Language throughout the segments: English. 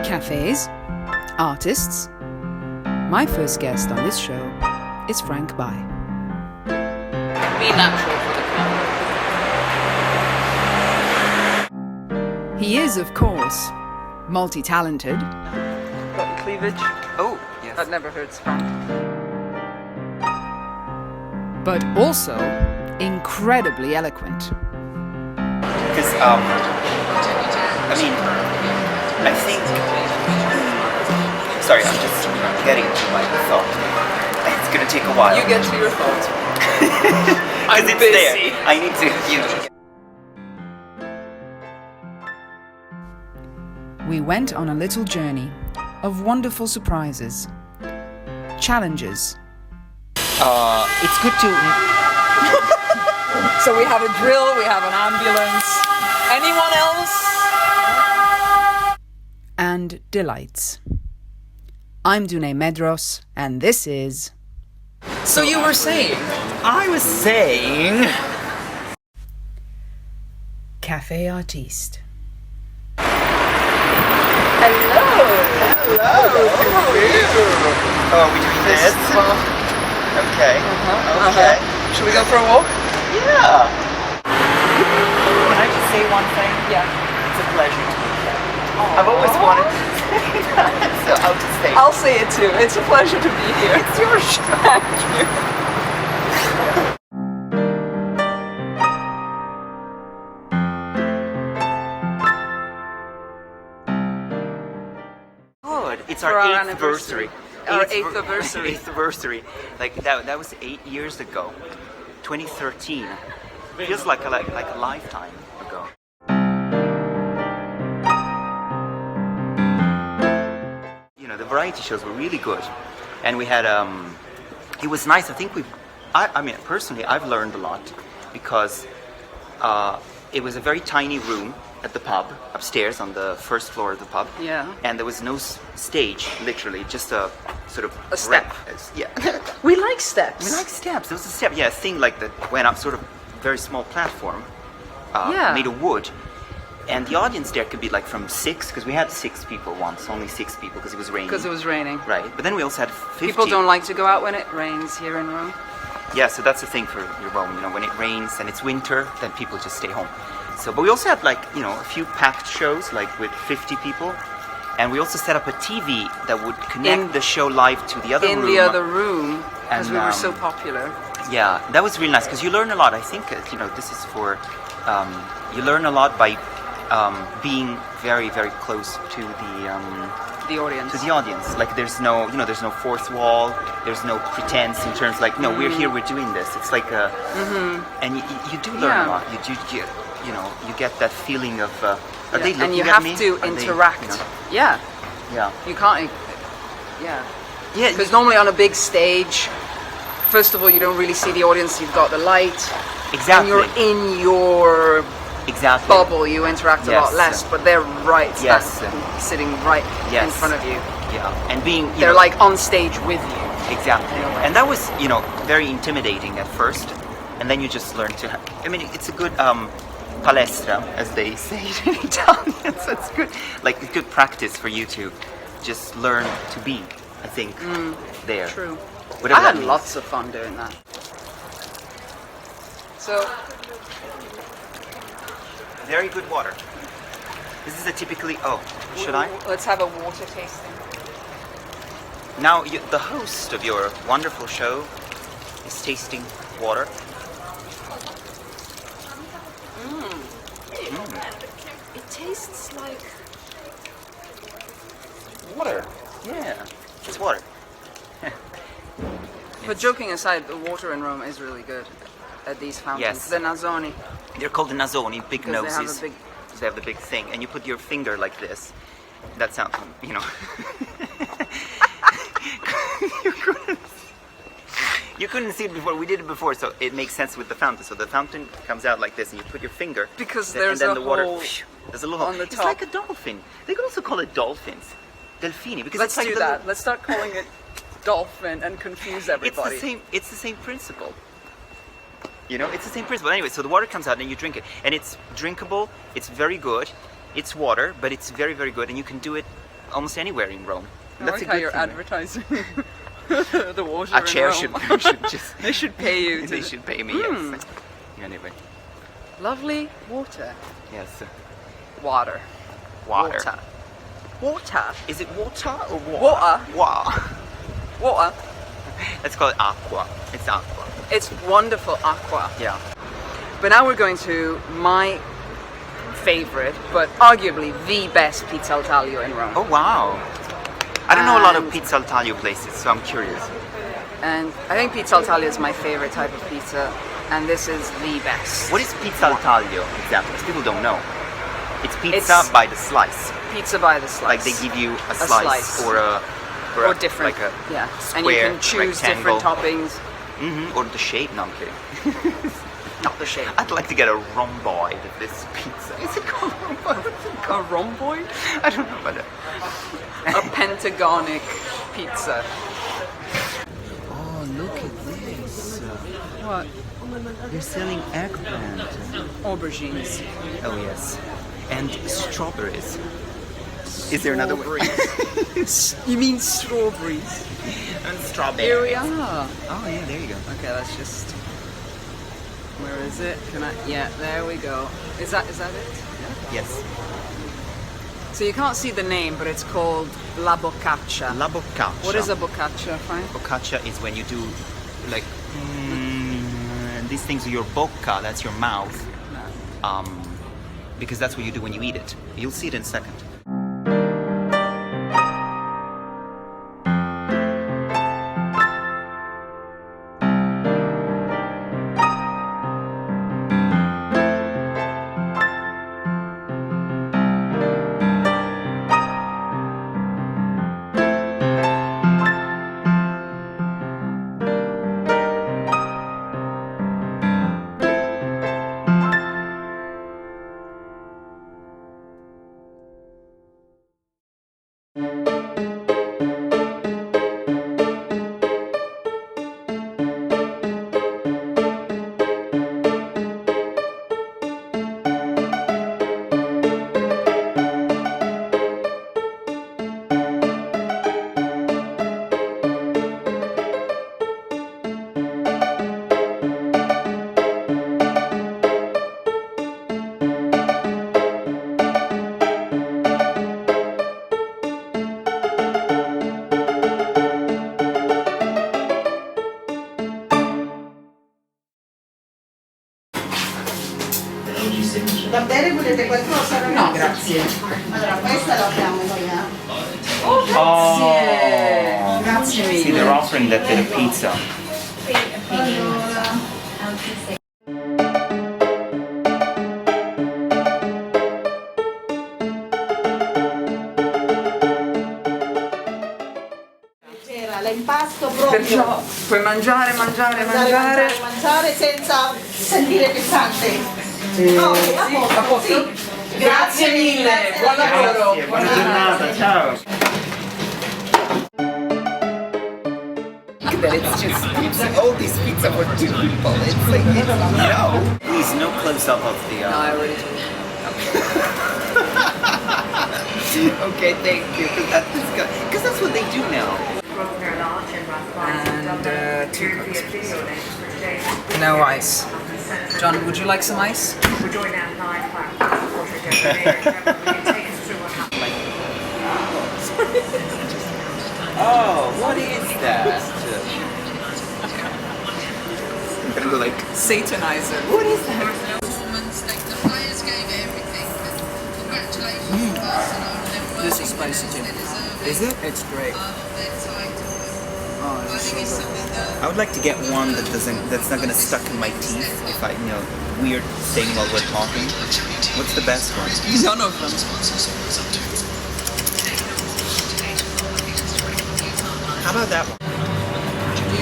Cafes, artists. My first guest on this show is Frank Baj. Be natural for the camera. He is, of course, multi-talented. Got cleavage? Oh, yes. That never hurts, Frank. But also incredibly eloquent. Because, I think... Sorry, I'm just getting to my thought. It's gonna take a while. You get to your thoughts. I'm it's busy. there. I need to, We went on a little journey of wonderful surprises, challenges. It's good to... So we have a drill, we have an ambulance. Anyone else? And delights. I'm Dune Medros, and this is... So you were saying? I was saying... Café Artiste. Hello! Oh, are we doing this? Okay. Okay. Should we go for a walk? Yeah. Can I just say one thing? Yeah. It's a pleasure to be here. I've always wanted to say that, so I'll just say it. I'll say it too. It's a pleasure to be here. It's your show. Thank you. Good. It's For our our 8th anniversary. anniversary. Our 8th anniversary. 8th anniversary. Like that was 8 years ago. 2013. Feels like a lifetime ago. You know, the variety shows were really good, and we had it was nice. I think personally I've learned a lot because it was a very tiny room at the pub upstairs on the first floor of the pub. Yeah. And there was no stage, literally, just a sort of A step. Yeah. We like steps. We like steps. There was a step, yeah, a thing like that went up, sort of very small platform, Yeah. made of wood, and the audience there could be like from 6, because we had 6 people once, only 6 people, because it was raining. Because it was raining. Right, but then we also had 50. People don't like to go out when it rains here in Rome. Yeah, so that's the thing for Rome. You know, when it rains and it's winter, then people just stay home. So, but we also had a few packed shows, like with 50 people, and we also set up a TV that would connect the show live to the other room. In the other room, because And, we were so popular. Yeah, that was really nice because you learn a lot. I think this is for you learn a lot by being very, very close to The audience. the audience. Like there's no fourth wall. There's no pretense in terms we're here, we're doing this. It's like and you do learn a lot. You get that feeling of are they looking and you at have me? to Are they, interact. Yeah. Yeah. You can't. Yeah. Yeah. Because normally on a big stage, first of all, you don't really see the audience. You've got the light. Exactly. And you're in your Exactly. bubble. You interact a lot Yes. less, but they're right Yes. sitting right in Yes. front of you. Yeah. And being They're like on stage with you. Exactly. And that was, very intimidating at first. And then you just learn to it's a good palestra, as they say in Italian. So it's good. Like, it's good practice for you to just learn to be, I think, there. True. Whatever I that had means. lots of fun doing that. So, Very good water. This is a typically... Oh, should I? Let's have a water tasting. Now, the host of your wonderful show is tasting water. It tastes like Water. Yeah, it's water. But joking aside, the water in Rome is really good at these fountains. Yes. The Nazzoni. They're called the nazzoni, big Because they have noses. a big- Because they have the big thing, and you put your finger like this. That sounds, You couldn't see it before. We did it before, so it makes sense with the fountain. So the fountain comes out like this, and you put your finger. Because and there's then a the water. hole There's a little on hole. the It's top. like a dolphin. They could also call it dolphins, delfini, because Let's it's like do that. Let's start calling it dolphin and confuse It's everybody. the same. It's the same principle. It's the same principle. Anyway, so the water comes out and you drink it, and it's drinkable. It's very good. It's water, but it's very, very good, and you can do it almost anywhere in Rome. I That's like a how good you're thing, right? advertising the water A in chair Rome. should just. They should pay you. They should pay me. Yes. Anyway. Lovely water. Yes. Water. Water. Water. Is it water or water? Water. Water. Water. Let's call it aqua. It's aqua. It's wonderful aqua. Yeah. But now we're going to my favorite, but arguably the best pizza al taglio in Rome. Oh wow. I don't know a lot of And- pizza al taglio places, so I'm curious. And I think pizza al taglio is my favorite type of pizza, and this is the best. What is pizza al taglio exactly? Because people don't know. It's pizza It's- by the slice. Pizza by the slice. Like they give you a slice, or or different, like a yeah. square, And you can choose rectangle. different toppings. or the shape. No, I'm kidding. Not the shape. I'd like to get a rhomboid of this pizza. Is it called rhomboid? A rhomboid? I don't know, but A pentagonic pizza. oh, look at this! What? They're selling eggplant. Aubergines. Oh yes, and strawberries. Is there another way? You mean strawberries? And strawberries. Here we are. Oh yeah, there you go. Okay, let's just. Where is it? Can I? Yeah, there we go. Is that it? Yeah. Yes. So you can't see the name, but it's called La Boccaccia. La boccaccia. What is a boccaccia, Frank? Boccaccia is when you do like these things with your bocca. That's your mouth. No. Because that's what you do when you eat it. You'll see it in a second. Va bene, volete qualcosa ragazzi? No, grazie. Allora, questa la abbiamo noi, Oh, grazie! Oh. Grazie See, mille. they're offering that bit of pizza. C'era l'impasto proprio. Perciò puoi mangiare Mangiare senza sentire pesante. Ok, a posto. Sì. Grazie mille, buon lavoro. Buona giornata, ciao. Look at that, it's just Pizza, all this pizza for two people. It's like, no. Please, no close up of the. No, I already told you. Okay, thank you. Because that's what they do now. And 2 Cokes, please. No ice. John, would you like some ice? Oh, what is that? Like, Satanizer. what is that? This is spicy too. Is it? It's great. Oh, it's so good. I would like to get one that's not gonna stuck in my teeth if I, weird thing while we're talking. What's the best one? None of them. How about that one? Do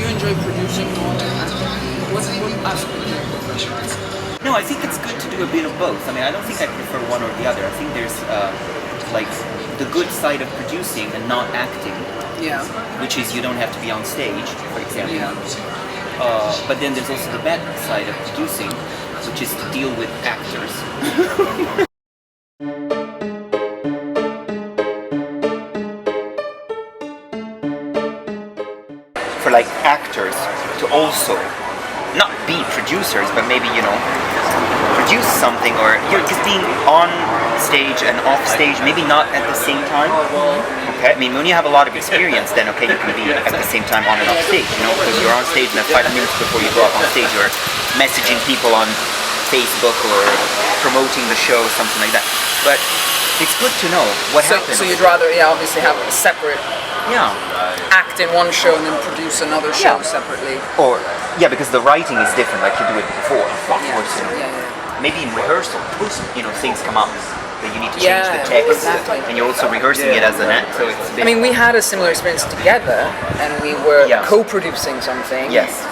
you enjoy producing more than acting? What aspect do you prefer? No, I think it's good to do a bit of both. I mean, I don't think I prefer one or the other. I think there's like the good side of producing and not acting, Yeah. which is you don't have to be on stage, for example. Yeah. But then there's also the bad side of producing, which is to deal with actors. for like actors to also not be producers, but maybe, you know, produce something, or you're just being on stage and off stage, maybe not at the same time. Okay, I mean, when you have a lot of experience, then okay, you can be at the same time on and off stage, you know, because you're on stage and then 5 minutes before you go up on stage, you're messaging people on Facebook or promoting the show, something like that. But it's good to know what happens. So you'd rather, obviously have a separate act in one show and then produce another show separately. Or because the writing is different, like you do it before. Of course, you know. Maybe in rehearsal, you know, things come up that you need to change the text, and you're also rehearsing it as an act. So it's a bit. I mean, we had a similar experience together, and we were co-producing something. Yes.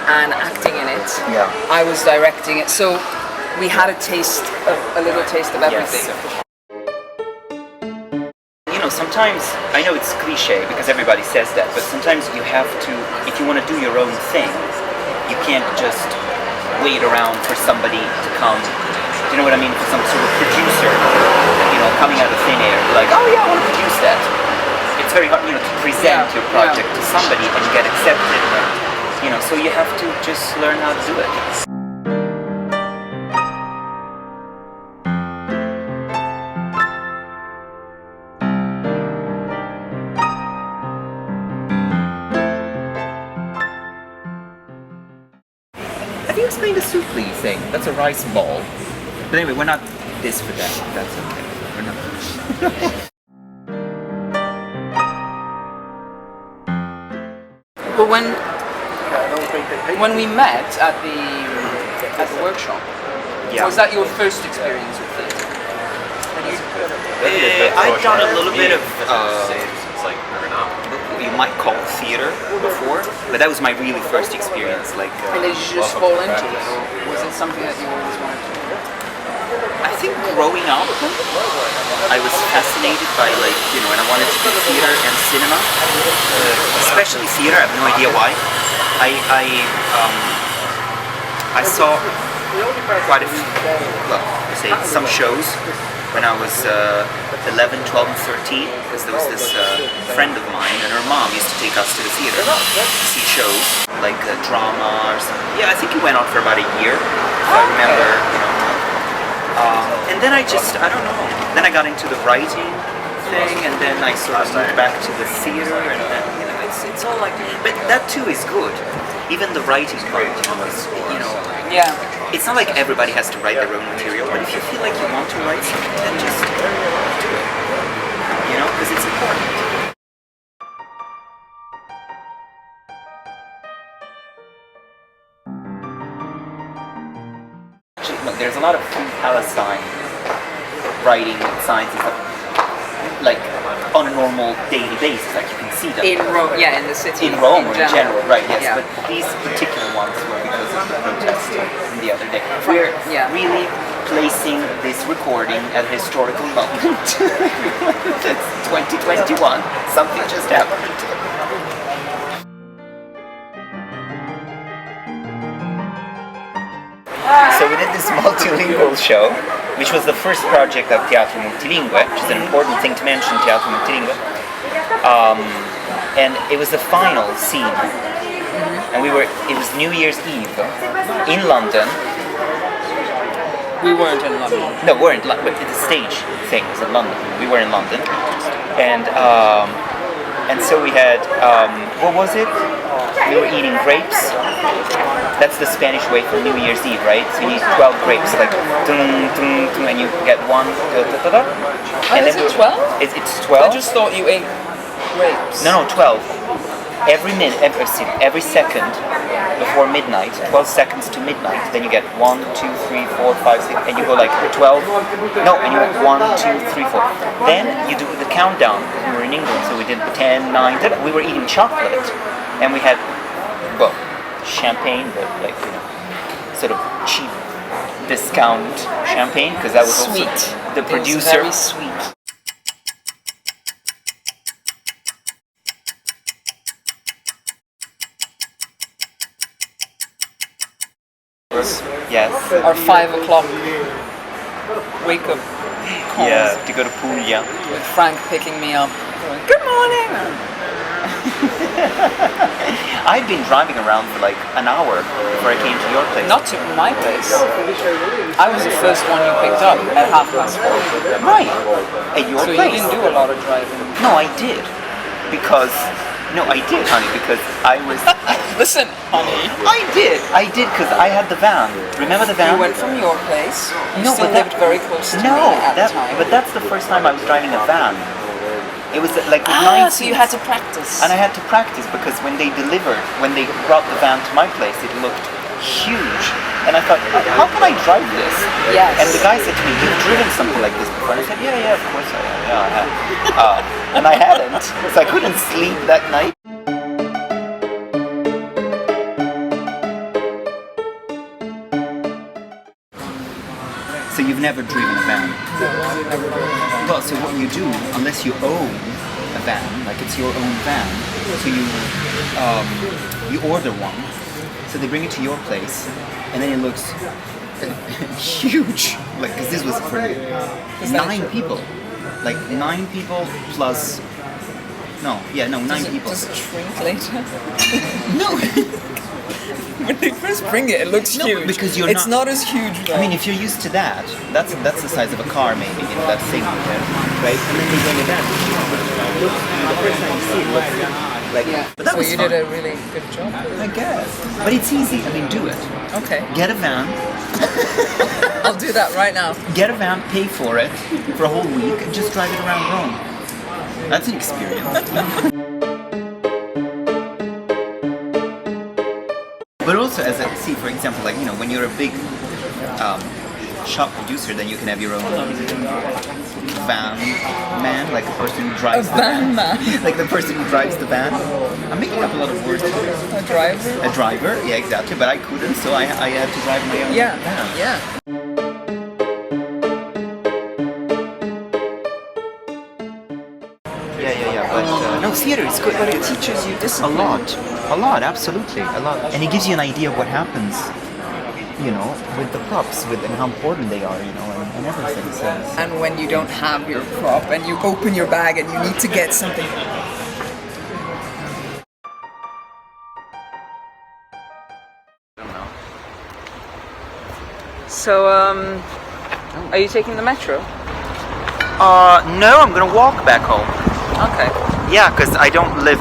And acting in it. Yeah. I was directing it, so we had a little taste of everything. You know, sometimes, I know it's cliche because everybody says that, but sometimes you have to, if you want to do your own thing, you can't just wait around for somebody to come. Do you know what I mean? For some sort of producer, you know, coming out of thin air, like, oh yeah, I want to produce that. It's very hard, you know, to present your project to somebody and get accepted. You know, so you have to just learn how to do it. Have you explained the souffle thing? That's a rice ball. But anyway, we're not this for that. That's okay. We're not. But when we met at the workshop, was that your first experience with theatre? I'd done a little bit of you might call theater before, but that was my really first experience. Like, and did you just fall into it, or was it something that you always wanted to do? I think growing up, I was fascinated by, like, you know, and I wanted to do theater and cinema, especially theater. I have no idea why. I saw quite a few, well, say some shows when I was 11, 12, and 13, because there was this friend of mine, and her mom used to take us to the theater to see shows, like drama or something. Yeah, I think it went on for about a year, if I remember, you know. And then I don't know, then I got into the writing thing, and then I sort of moved back to the theater, and then, you know, it's all like, but that too is good. Even the writing part, you know, it's not like everybody has to write their own material, but if you feel like you want to write something, then just do it, you know, because it's important. Look, there's a lot of free Palestine writing signs and stuff, like on a normal daily basis, like you can see them. In Rome, in the city. In Rome or in general, right, yes. Yeah. But these particular ones were because of the protest from the other day. We're really placing this recording at a historical moment. It's 2021. Something just happened. So we did this multilingual show, which was the first project of Teatro Multilingue, which is an important thing to mention, Teatro Multilingue. And it was the final scene. And it was New Year's Eve in London. We weren't in London. No, we weren't, but the stage thing was in London. We were in London. And so we had, what was it? We were eating grapes. That's the Spanish way for New Year's Eve, right? So you eat 12 grapes, like, and you get one, And is it 12? It's 12. I just thought you ate grapes. No, 12. Every second before midnight, 12 seconds to midnight, then you get 1, 2, 3, 4, 5, 6, and you go like 12. No, and you go 1, 2, 3, 4. Then you do the countdown. We were in England, so we did 10, 9, 10. We were eating chocolate, and we had, well, champagne, but like, you know, sort of cheap discount champagne, because that was sweet. Also the producer. It was very sweet. Yes. Our 5 o'clock wake up calls. Yeah, to go to Puglia. With Frank picking me up, going, "Good morning." I'd been driving around for like an hour before I came to your place. Not to my place. I was the first one you picked up at 4:30. Right. At your So place. you didn't do a lot of driving. No, I did. Because... No, I did, honey, because I was... Listen, honey. I did, because I had the van. Remember the van? You went from your place. You No, still but that- lived very close to No, me at the time. but that's the first time I was driving a van. It was like with 9 so you had to practice. And I had to practice because when they brought the van to my place, it looked huge. And I thought, how can I drive this? Yes. And the guy said to me, you've driven something like this before? And I said, yeah, of course I have. And I hadn't, so I couldn't sleep that night. So you've never driven a van? Well, so what you do, unless you own a van, like it's your own van, so you order one, so they bring it to your place, and then it looks huge, like, because this was for 9 people, like 9 people plus, 9 people. Does it shrink later? No. When they first bring it, it looks No, huge. because you're it's not- not as huge. Though. I mean, if you're used to that, that's the size of a car, maybe, that thing, right? And then they bring it down. The first time you see it, looks like. yeah. But that so was you fun. did a really good job. I guess. But it's easy. I mean, do it. Okay, Get a van. I'll do that right now. Get a van. Pay for it for a whole week, and just drive it around Rome. That's an experience. But also, for example, like, when you're a big shop producer, then you can have your own van man, like the person who drives the van. Like the person who drives the van. I'm making up a lot of words here. A driver. A driver, yeah, exactly, but I couldn't, so I had to drive my own van. Yeah. Yeah, but no, theater is good. But it teaches you A discipline. lot, absolutely, a lot. And it gives you an idea of what happens, with the props, and how important they are, and everything. So. And when you don't have your prop and you open your bag and you need to get something. So, are you taking the metro? No, I'm gonna walk back home. Okay. Yeah, because I don't live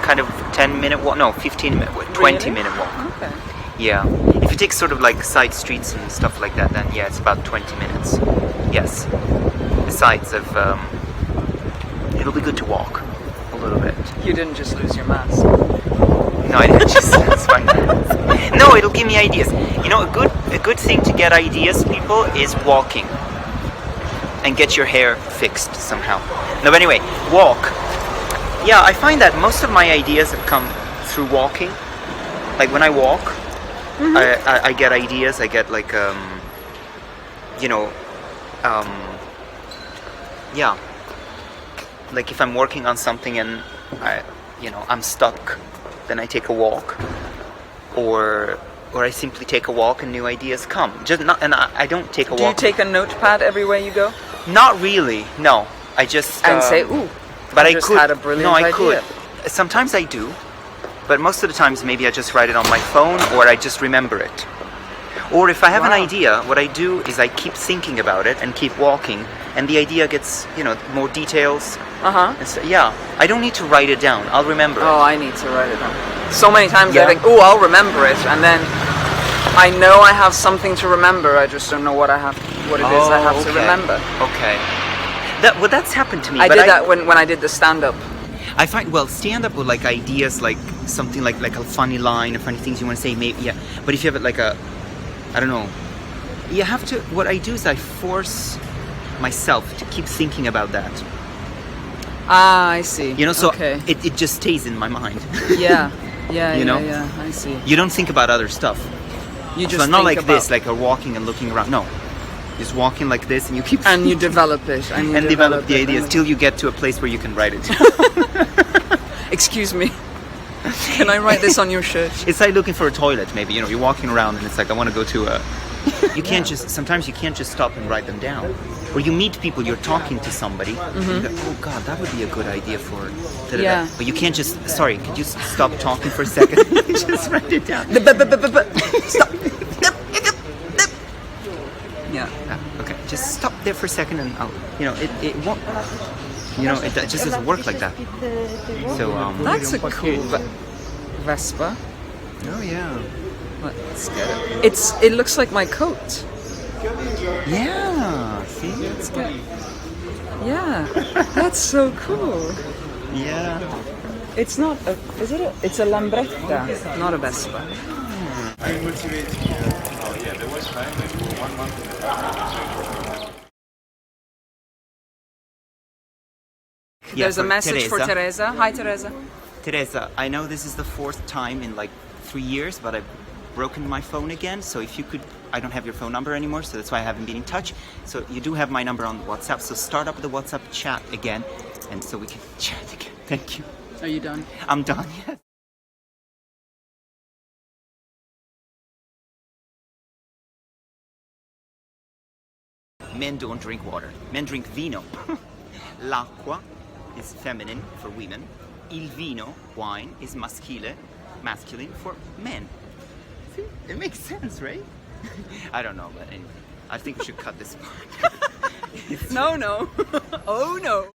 kind of 10-minute walk, no, 15-minute walk, 20-minute walk. Okay. Yeah. If you take sort of like side streets and stuff like that, then yeah, it's about 20 minutes. Yes. Besides it'll be good to walk a little bit. You didn't just lose your mask. No, I didn't just that's fine. No, it'll give me ideas. A good thing to get ideas, people, is walking. And get your hair fixed somehow. No, but anyway, walk. Yeah, I find that most of my ideas have come through walking. Like when I walk, I get ideas. I get like, yeah. Like if I'm working on something and I'm stuck, then I take a walk, or I simply take a walk and new ideas come. I don't take a walk. Do you take a notepad everywhere you go? Not really. No, I just And say, ooh, but I I just could. had a brilliant No, I idea. could. Sometimes I do, but most of the times maybe I just write it on my phone, or I just remember it. Or if I have an idea, what I do is I keep thinking about it and keep walking, and the idea gets, more details. And so, yeah, I don't need to write it down. I'll remember Oh, it. I need to write it down. So many times Yeah. I think, oh, I'll remember it, and then I know I have something to remember. I just don't know what it is I have to remember. Okay. That's happened to me. I but did that when I did the stand-up. I find, stand-up with like ideas, like something like a funny line or funny things you want to say, maybe, yeah. But if you have it like I don't know, you have to, what I do is I force myself to keep thinking about that. Ah, I see. So okay. it just stays in my mind. Yeah, You know? yeah, I see. You don't think about other stuff. You just So not think like about, this, like a walking and looking around. No. Just walking like this and you keep and you develop it, and you develop the it, ideas and- till you get to a place where you can write it. Excuse me. Can I write this on your shirt? It's like looking for a toilet, maybe. You're walking around and it's like, I want to go to a You can't just, sometimes you can't just stop and write them down. Or you meet people, you're talking to somebody, and you go, oh God, that would be a good idea for da-da-da. Yeah. But you can't just, sorry, could you stop talking for a second? Just write it down. Stop. Yeah. Okay, just stop there for a second and I'll, it won't, it just doesn't work like that. So, That's a cool Vespa. oh yeah. Let's get it. It looks like my coat. Yeah, see? Let's get. Yeah, that's so cool. Yeah. It's not a. Is it a? It's a Lambretta, not a Vespa. There's a message for Teresa. Hi, Teresa. Teresa, I know this is the 4th time in like 3 years, but I've broken my phone again. So if you could, I don't have your phone number anymore, so that's why I haven't been in touch. So you do have my number on WhatsApp. So start up the WhatsApp chat again, and so we can chat again. Thank you. Are you done? I'm done. Yes. Men don't drink water. Men drink vino. L'acqua is feminine for women. Il vino, wine, is masculine for men. See? It makes sense, right? I don't know, but anyway. I think we should cut this part. No. Oh no.